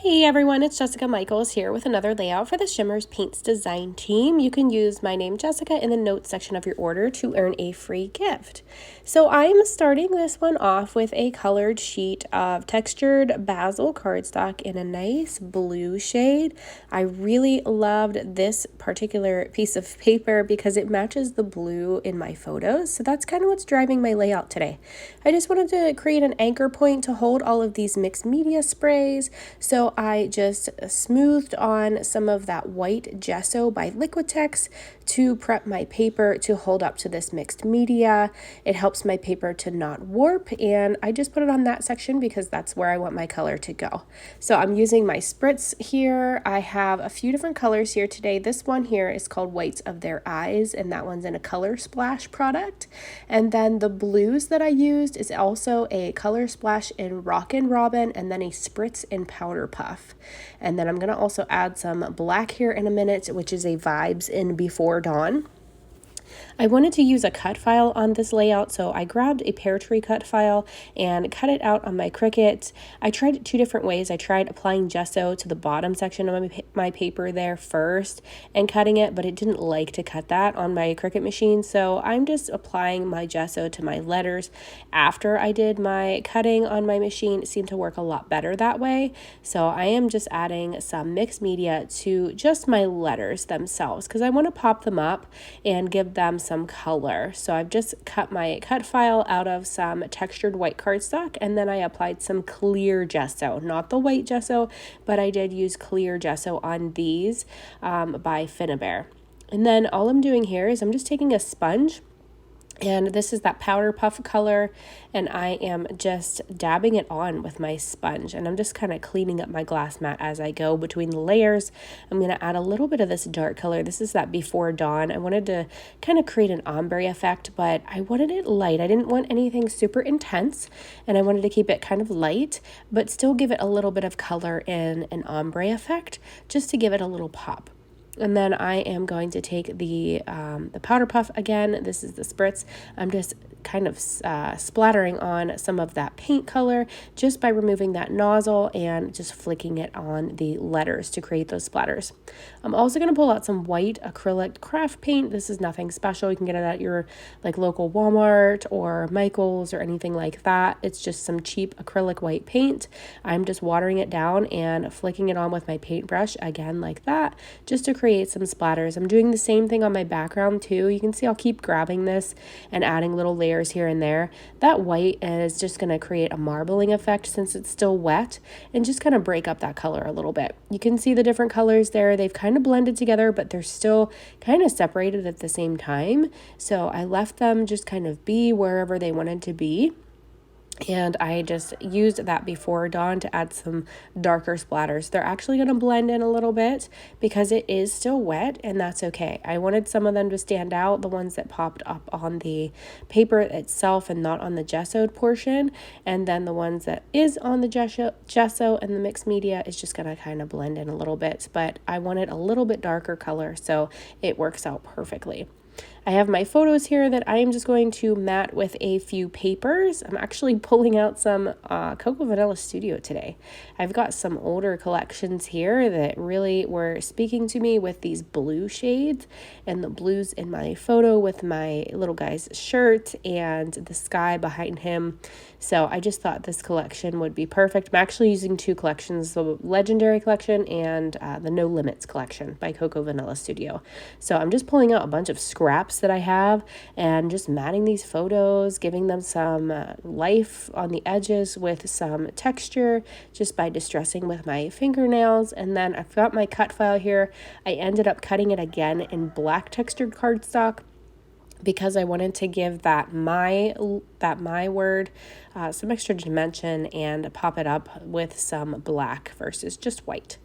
Hey everyone, it's Jessica Michaels here with another layout for the Shimmerz Paints design team. You can use my name Jessica in the notes section of your order to earn a free gift. So I'm starting this one off with a colored sheet of textured basil cardstock in a nice blue shade. I really loved this particular piece of paper because it matches the blue in my photos. So that's kind of what's driving my layout today. I just wanted to create an anchor point to hold all of these mixed media sprays. So I just smoothed on some of that white gesso by Liquitex to prep my paper to hold up to this mixed media. It helps my paper to not warp, and I just put it on that section because that's where I want my color to go. So I'm using my Spritz here. I have a few different colors here today. This one here is called Whites of Their Eyes, and that one's in a Color Splash product. And then the blues that I used is also a Color Splash in Rockin Robin, and then a Spritz in Powder Puff. And then I'm going to also add some black here in a minute, which is a Vibes in Before Dawn. I wanted to use a cut file on this layout, so I grabbed a pear tree cut file and cut it out on my Cricut. I tried it two different ways. I tried applying gesso to the bottom section of my paper there first and cutting it, but it didn't like to cut that on my Cricut machine, so I'm just applying my gesso to my letters after I did my cutting on my machine. It seemed to work a lot better that way, so I am just adding some mixed media to just my letters themselves because I want to pop them up and give them some color. So I've just cut my cut file out of some textured white cardstock, and then I applied some clear gesso, not the white gesso, but I did use clear gesso on these by Finabair. And then all I'm doing here is I'm just taking a sponge, and this is that powder puff color, and I am just dabbing it on with my sponge, and I'm just kind of cleaning up my glass mat as I go between the layers. I'm going to add a little bit of this dark color. This is that Before Dawn. I wanted to kind of create an ombre effect, but I wanted it light. I didn't want anything super intense, and I wanted to keep it kind of light, but still give it a little bit of color in an ombre effect, just to give it a little pop. And then I am going to take the powder puff again. This is the Spritz. I'm just kind of splattering on some of that paint color just by removing that nozzle and just flicking it on the letters to create those splatters. I'm also going to pull out some white acrylic craft paint. This is nothing special. You can get it at your local Walmart or Michael's or anything like that. It's just some cheap acrylic white paint. I'm just watering it down and flicking it on with my paintbrush again like that, just to create some splatters. I'm doing the same thing on my background too. You can see I'll keep grabbing this and adding little layers here and there. That white is just going to create a marbling effect since it's still wet and just kind of break up that color a little bit. You can see the different colors there. They've kind of blended together, but they're still kind of separated at the same time. So I left them just kind of be wherever they wanted to be. And I just used that Before Dawn to add some darker splatters. They're actually going to blend in a little bit because it is still wet, and that's okay. I wanted some of them to stand out, the ones that popped up on the paper itself and not on the gessoed portion. And then the ones that is on the gesso and the mixed media is just going to kind of blend in a little bit. But I wanted a little bit darker color, so it works out perfectly. I have my photos here that I am just going to mat with a few papers. I'm actually pulling out some Cocoa Vanilla Studio today. I've got some older collections here that really were speaking to me with these blue shades, and the blues in my photo with my little guy's shirt and the sky behind him. So I just thought this collection would be perfect. I'm actually using two collections, the Legendary collection and the No Limits collection by Cocoa Vanilla Studio. So I'm just pulling out a bunch of scraps that I have and just matting these photos, giving them some life on the edges with some texture just by distressing with my fingernails. And then I've got my cut file here. I ended up cutting it again in black textured cardstock because I wanted to give that my word some extra dimension and pop it up with some black versus just white.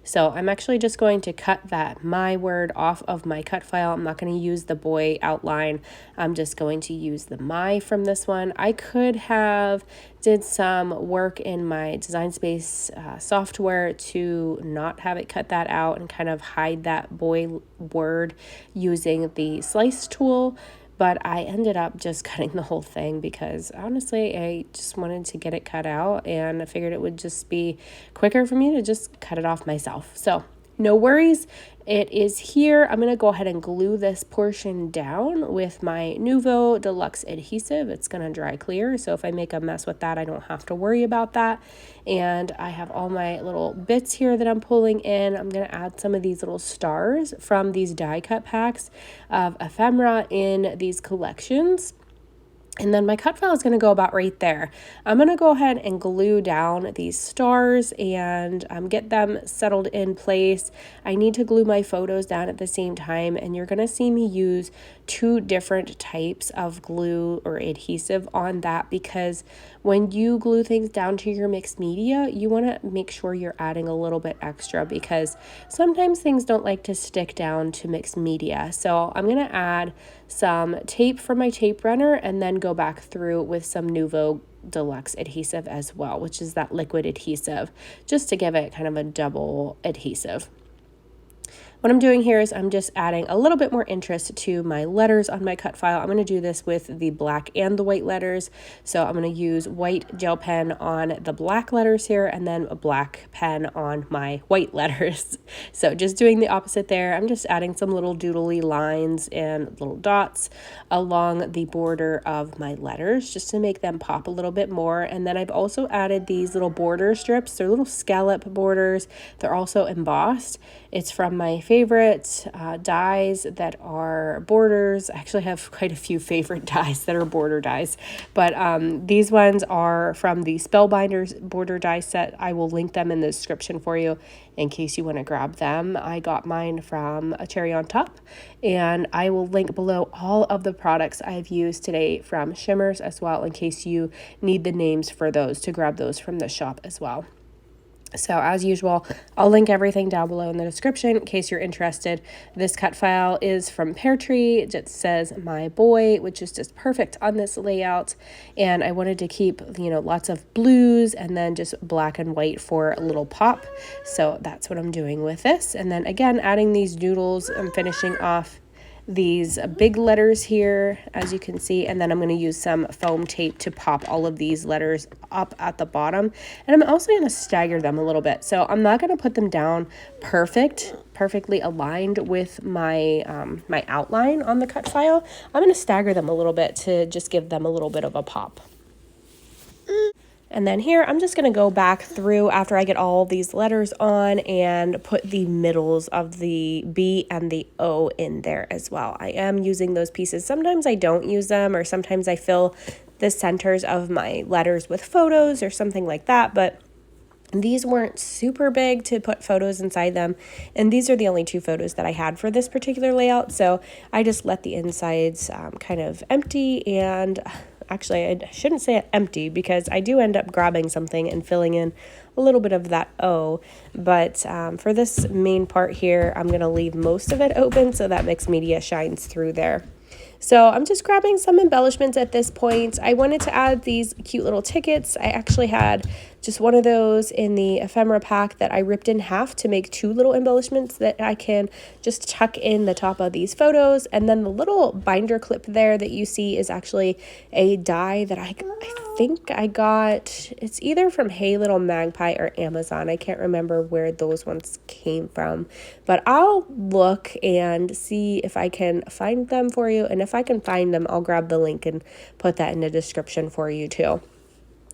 So I'm actually just going to cut that my word off of my cut file. I'm not going to use the boy outline. I'm just going to use the my from this one. I could have did some work in my Design Space software to not have it cut that out and kind of hide that boy word using the slice tool. but I ended up just cutting the whole thing because honestly, I just wanted to get it cut out, and I figured it would just be quicker for me to just cut it off myself. So no worries. It is here. I'm going to go ahead and glue this portion down with my Nuvo Deluxe adhesive. It's going to dry clear, so if I make a mess with that, I don't have to worry about that. And I have all my little bits here that I'm pulling in. I'm going to add some of these little stars from these die cut packs of ephemera in these collections. And then my cut file is going to go about right there. I'm going to go ahead and glue down these stars and get them settled in place. I need to glue my photos down at the same time, and you're going to see me use 2 different types of glue or adhesive on that, because when you glue things down to your mixed media, you want to make sure you're adding a little bit extra, because sometimes things don't like to stick down to mixed media. So I'm going to add some tape from my tape runner and then go back through with some Nuvo Deluxe adhesive as well, which is that liquid adhesive, just to give it kind of a double adhesive. What I'm doing here is I'm just adding a little bit more interest to my letters on my cut file. I'm going to do this with the black and the white letters. So I'm going to use white gel pen on the black letters here, and then a black pen on my white letters. So just doing the opposite there. I'm just adding some little doodly lines and little dots along the border of my letters, just to make them pop a little bit more. And then I've also added these little border strips. They're little scallop borders. They're also embossed. It's from my favorite dies that are borders. I actually have quite a few favorite dies that are border dies, but these ones are from the Spellbinders border die set. I will link them in the description for you in case you want to grab them. I got mine from A Cherry on Top, and I will link below all of the products I've used today from Shimmerz as well, in case you need the names for those, to grab those from the shop as well. So as usual, I'll link everything down below in the description in case you're interested. This cut file is from Pear Tree. It says My Boy, which is just perfect on this layout. And I wanted to keep, lots of blues and then just black and white for a little pop. So that's what I'm doing with this. And then again, adding these doodles, I'm finishing off these big letters here, as you can see, and then I'm going to use some foam tape to pop all of these letters up at the bottom. And I'm also going to stagger them a little bit, so I'm not going to put them down perfectly aligned with my my outline on the cut file. I'm going to stagger them a little bit to just give them a little bit of a pop. And then here, I'm just going to go back through after I get all these letters on and put the middles of the B and the O in there as well. I am using those pieces. Sometimes I don't use them, or sometimes I fill the centers of my letters with photos or something like that, but these weren't super big to put photos inside them, and these are the only 2 photos that I had for this particular layout, so I just let the insides kind of empty. And actually, I shouldn't say empty, because I do end up grabbing something and filling in a little bit of that O, but for this main part here, I'm going to leave most of it open so that mixed media shines through there. So I'm just grabbing some embellishments at this point. I wanted to add these cute little tickets. I actually had just one of those in the ephemera pack that I ripped in half to make 2 little embellishments that I can just tuck in the top of these photos. And then the little binder clip there that you see is actually a die that I think I got. It's either from Hey Little Magpie or Amazon. I can't remember where those ones came from, but I'll look and see if I can find them for you. And if I can find them, I'll grab the link and put that in the description for you too,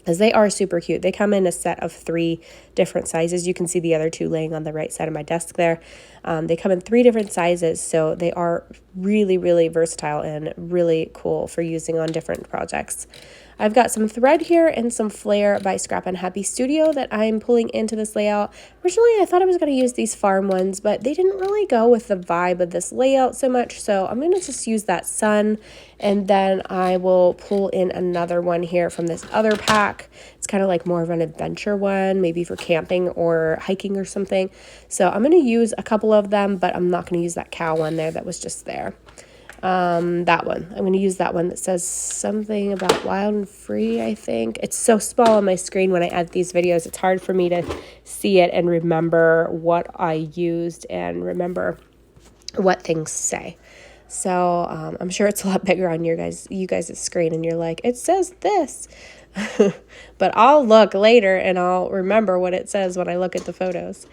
as they are super cute. They come in a set of 3 different sizes. You can see the other 2 laying on the right side of my desk there. They come in 3 different sizes, so they are really, really versatile and really cool for using on different projects. I've got some thread here and some flare by Scrap and Happy Studio that I'm pulling into this layout. Originally, I thought I was going to use these farm ones, but they didn't really go with the vibe of this layout so much, so I'm going to just use that sun, and then I will pull in another one here from this other pack. It's kind of like more of an adventure one, maybe for camping or hiking or something. So I'm going to use a couple of them, but I'm not going to use that cow one there that was just there. That one. I'm going to use that one that says something about wild and free, I think. It's so small on my screen when I edit these videos. It's hard for me to see it and remember what I used and remember what things say. So I'm sure it's a lot bigger on you guys' screen, and you're like, it says this. But I'll look later and I'll remember what it says when I look at the photos.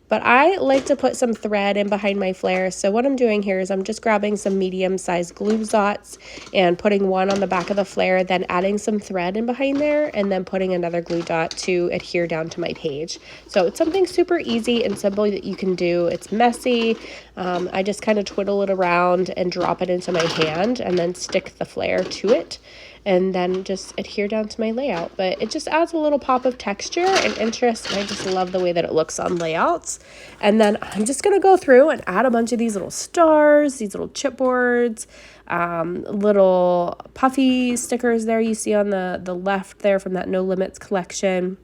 But I like to put some thread in behind my flare. So what I'm doing here is I'm just grabbing some medium-sized glue dots and putting one on the back of the flare, then adding some thread in behind there, and then putting another glue dot to adhere down to my page. So it's something super easy and simple that you can do. It's messy. I just kind of twiddle it around and drop it into my hand and then stick the flare to it, and then just adhere down to my layout. But it just adds a little pop of texture and interest, and I just love the way that it looks on layouts. And then I'm just gonna go through and add a bunch of these little stars, these little chipboards, little puffy stickers there you see on the left there from that No Limits collection.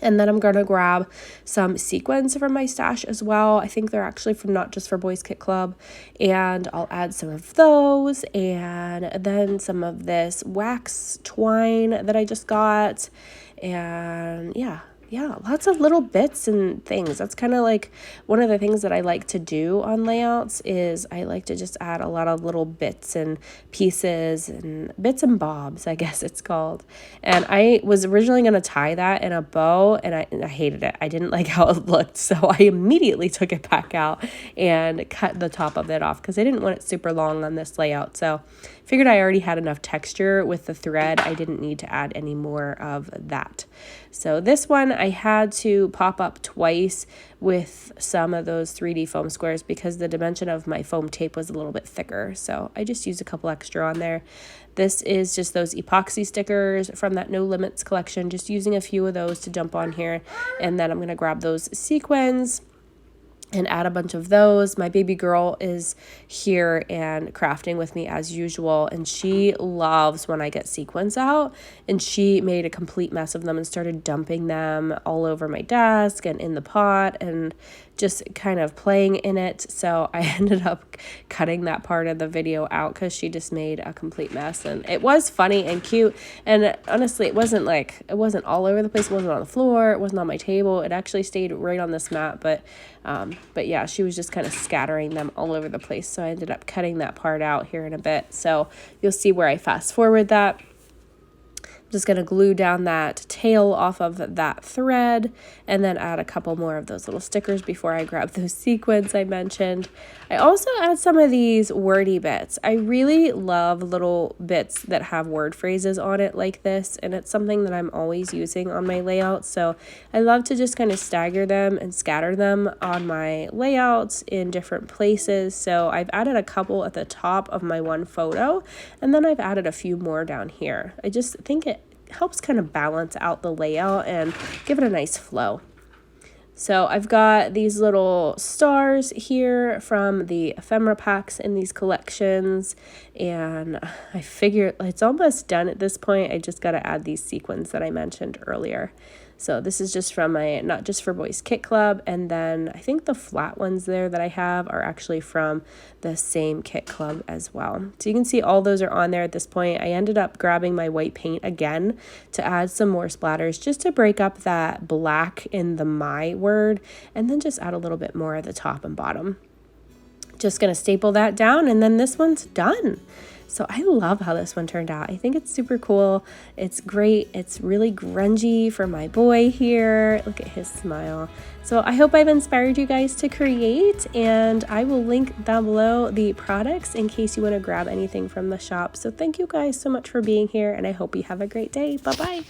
And then I'm going to grab some sequins from my stash as well. I think they're actually from Not Just for Boys Kit Club. And I'll add some of those, and then some of this wax twine that I just got. And yeah, lots of little bits and things. That's kind of like one of the things that I like to do on layouts is I like to just add a lot of little bits and pieces and bits and bobs, I guess it's called. And I was originally going to tie that in a bow, and I hated it. I didn't like how it looked, so I immediately took it back out and cut the top of it off because I didn't want it super long on this layout. So figured I already had enough texture with the thread. I didn't need to add any more of that. So this one I had to pop up twice with some of those 3D foam squares because the dimension of my foam tape was a little bit thicker. So I just used a couple extra on there. This is just those epoxy stickers from that No Limits collection, just using a few of those to dump on here. And then I'm going to grab those sequins and add a bunch of those. My baby girl is here and crafting with me as usual, and she loves when I get sequins out, and she made a complete mess of them and started dumping them all over my desk and in the pot and just kind of playing in it. So I ended up cutting that part of the video out because she just made a complete mess. And it was funny and cute, and honestly it wasn't all over the place. It wasn't on the floor, it wasn't on my table, it actually stayed right on this mat. But yeah, she was just kind of scattering them all over the place, so I ended up cutting that part out here in a bit. So you'll see where I fast forward that. Just going to glue down that tail off of that thread and then add a couple more of those little stickers before I grab those sequins I mentioned. I also add some of these wordy bits. I really love little bits that have word phrases on it like this, and it's something that I'm always using on my layouts. So I love to just kind of stagger them and scatter them on my layouts in different places. So I've added a couple at the top of my one photo, and then I've added a few more down here. I just think it helps kind of balance out the layout and give it a nice flow. So I've got these little stars here from the ephemera packs in these collections, and I figure it's almost done at this point. I just got to add these sequins that I mentioned earlier. So this is just from my Not Just for Boys Kit Club, and then I think the flat ones there that I have are actually from the same kit club as well. So you can see all those are on there at this point. I ended up grabbing my white paint again to add some more splatters just to break up that black in the my word, and then just add a little bit more at the top and bottom. Just going to staple that down, and then this one's done. So I love how this one turned out. I think it's super cool. It's great. It's really grungy for my boy here. Look at his smile. So I hope I've inspired you guys to create, and I will link down below the products in case you want to grab anything from the shop. So thank you guys so much for being here, and I hope you have a great day. Bye-bye.